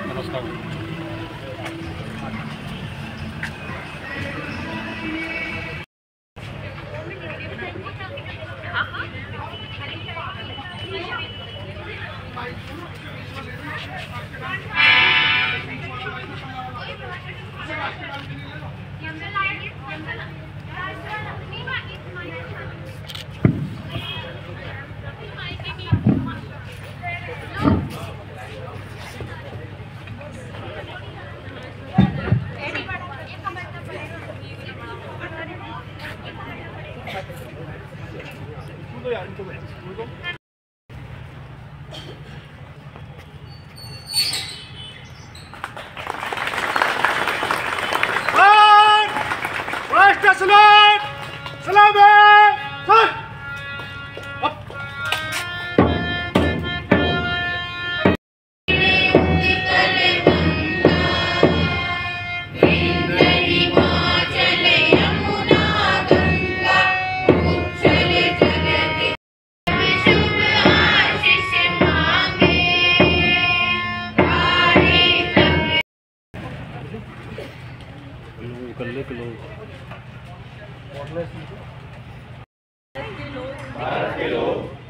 नमस्कार।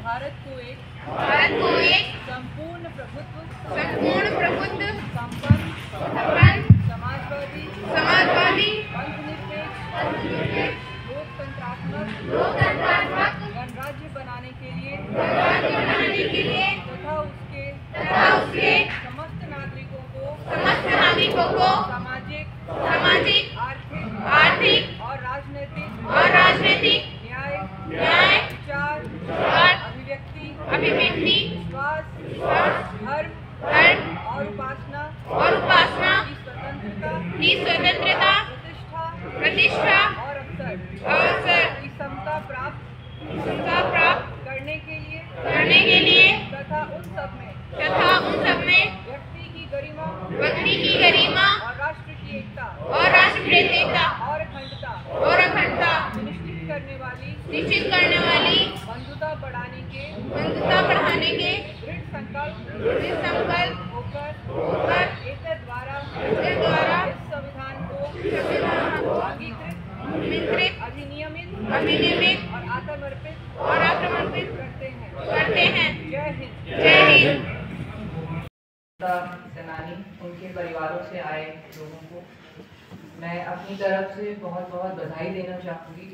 भारत को एक संपूर्ण प्रभुत्व संपन्न समाजवादी धर्मनिरपेक्ष लोकतंत्रात्मक गणराज्य बनाने के लिए तथा उसके समस्त नागरिकों को सामाजिक आर्थिक और राजनीतिक न्याय विचार अभिव्यक्ति विश्वास धर्म और उपासना की स्वतंत्रता प्रतिष्ठा और अवसर की समता प्राप्त करने के लिए तथा उन सब में व्यक्ति की गरिमा और राष्ट्र की एकता और अखंडता सुनिश्चित करने वाली बंधुता बढ़ाने के दृढ़ संकल्प होकर एतद द्वारा इस संविधान को अंगीकृत अधिनियमित और आत्मर्पित करते हैं। जय हिंद। सेनानी उनके परिवारों से आए लोगों को मैं अपनी तरफ से बहुत बधाई देना चाहूँगी।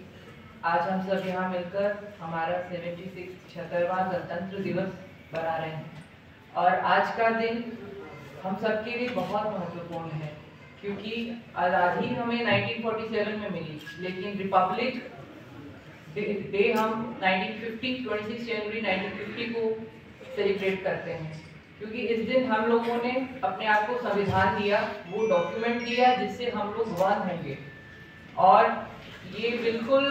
आज हम सब यहाँ मिलकर हमारा 76वां गणतंत्र दिवस मना रहे हैं और आज का दिन हम सबके लिए बहुत महत्वपूर्ण है क्योंकि आज़ादी हमें 1947 में मिली, लेकिन रिपब्लिक डे हम 26 जनवरी 1950 को सेलिब्रेट करते हैं क्योंकि इस दिन हम लोगों ने अपने आप को संविधान दिया, वो डॉक्यूमेंट दिया जिससे हम लोग वन होंगे। और ये बिल्कुल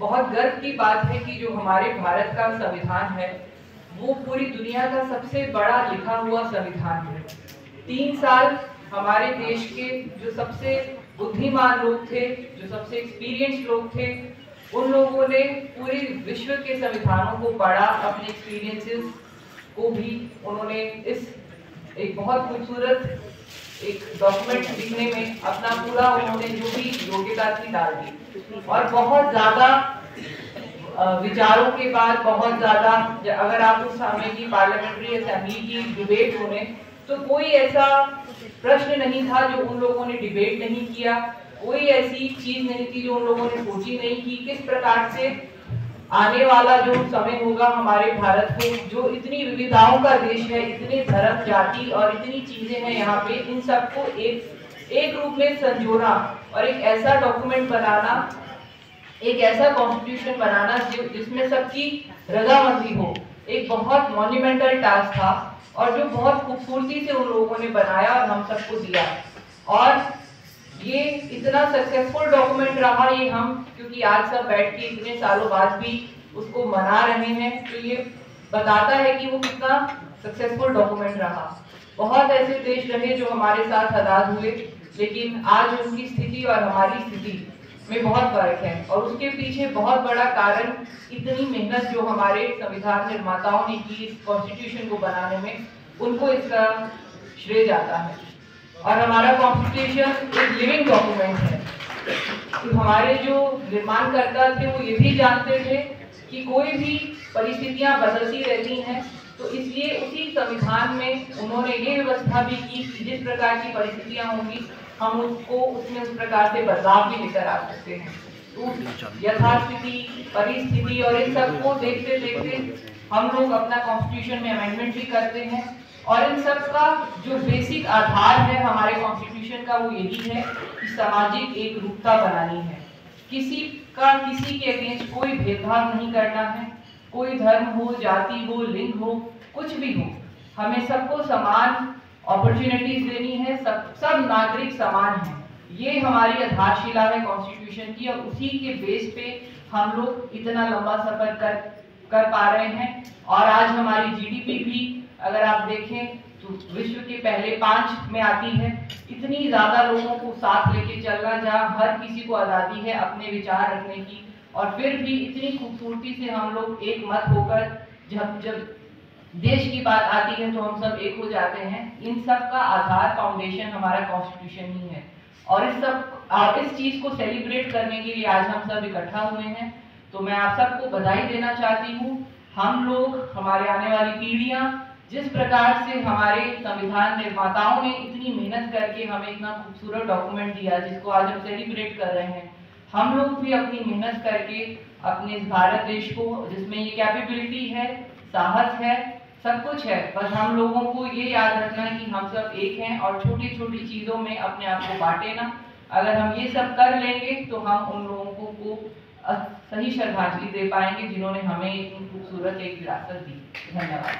बहुत गर्व की बात है कि जो हमारे भारत का संविधान है वो पूरी दुनिया का सबसे बड़ा लिखा हुआ संविधान है। 3 साल हमारे देश के जो सबसे बुद्धिमान लोग थे, जो सबसे एक्सपीरियंस लोग थे, उन लोगों ने पूरे विश्व के संविधानों को पढ़ा, अपने एक्सपीरियंसेस को भी उन्होंने इस एक बहुत खूबसूरत एक डॉक्यूमेंट लिखने में अपना पूरा उन्होंने जो भी योग्यता थी डाल दी। और बहुत ज़्यादा विचारों के बाद बहुत ज़्यादा अगर आप उस समय की पार्लियामेंट्री असेंबली की डिबेट होने तो कोई ऐसा प्रश्न नहीं था जो उन लोगों ने डिबेट नहीं किया, कोई ऐसी चीज़ नहीं थी जो उन लोगों ने सोची नहीं कि किस प्रकार से आने वाला जो समय होगा हमारे भारत को, जो इतनी विविधताओं का देश है, इतने धर्म जाति और इतनी चीजें हैं यहाँ पे, इन सबको एक रूप में संजोना और एक ऐसा डॉक्यूमेंट बनाना, एक ऐसा कॉन्स्टिट्यूशन बनाना जिसमें सबकी रजामंदी हो, एक बहुत मॉन्यूमेंटल टास्क था और जो बहुत खूबसूरती से उन लोगों ने बनाया और हम सबको दिया। और ये इतना सक्सेसफुल डॉक्यूमेंट रहा, ये हम क्योंकि आज सब बैठ के इतने सालों बाद भी उसको मना रहे हैं, तो ये बताता है कि वो कितना सक्सेसफुल डॉक्यूमेंट रहा। बहुत ऐसे देश रहे जो हमारे साथ आजाद हुए, लेकिन आज उनकी स्थिति और हमारी स्थिति में बहुत फर्क है और उसके पीछे बहुत बड़ा कारण इतनी मेहनत जो हमारे संविधान निर्माताओं ने की इस कॉन्स्टिट्यूशन को बनाने में, उनको इसका श्रेय जाता है। और हमारा कॉन्स्टिट्यूशन एक लिविंग डॉक्यूमेंट है। तो हमारे जो निर्माणकर्ता थे वो ये भी जानते थे कि कोई भी परिस्थितियां बदलती रहती हैं, तो इसलिए उसी संविधान में उन्होंने ये व्यवस्था भी की कि जिस प्रकार की परिस्थितियां होंगी हम उसमें उस प्रकार से बदलाव भी लेकर आ सकते हैं। तो यथास्थिति, परिस्थिति और इन सबको देखते देखते हम लोग अपना कॉन्स्टिट्यूशन में अमेंडमेंट भी करते हैं। और इन सब का जो बेसिक आधार है हमारे कॉन्स्टिट्यूशन का वो यही है कि सामाजिक एकरूपता बनानी है। किसी के अगेंस्ट कोई भेदभाव नहीं करना है, कोई धर्म हो, जाति हो, लिंग हो, कुछ भी हो, हमें सबको समान अपॉर्चुनिटीज देनी है, सब नागरिक समान हैं। ये हमारी आधारशिला है कॉन्स्टिट्यूशन की और उसी के बेस पे हम लोग इतना लंबा सफर कर पा रहे हैं। और आज हमारी जीडीपी भी अगर आप देखें तो विश्व के पहले 5 में आती है। इतनी ज्यादा लोगों को साथ लेके चलना, जहाँ हर किसी को आजादी है अपने विचार रखने की, और फिर भी इतनी खूबसूरती से हम लोग एक मत होकर जब देश की बात आती है तो हम सब एक हो जाते हैं। इन सब का आधार, फाउंडेशन हमारा कॉन्स्टिट्यूशन ही है। और इस चीज को सेलिब्रेट करने के लिए आज हम सब इकट्ठा हुए हैं। तो मैं आप सबको बधाई देना चाहती हूँ। हम लोग, हमारे आने वाली पीढ़ियां, जिस प्रकार से हमारे संविधान निर्माताओं ने इतनी मेहनत करके हमें इतना खूबसूरत डॉक्यूमेंट दिया जिसको आज हम सेलिब्रेट कर रहे हैं, हम लोग भी अपनी मेहनत करके अपने इस भारत देश को, जिसमें ये कैपेबिलिटी है, साहस है, सब कुछ है, बस हम लोगों को ये याद रखना है कि हम सब एक हैं और छोटी छोटी चीजों में अपने आप को बांटे ना। अगर हम ये सब कर लेंगे तो हम उन लोगों को सही श्रद्धांजलि दे पाएंगे जिन्होंने हमें इतनी खूबसूरत एक विरासत दी। धन्यवाद।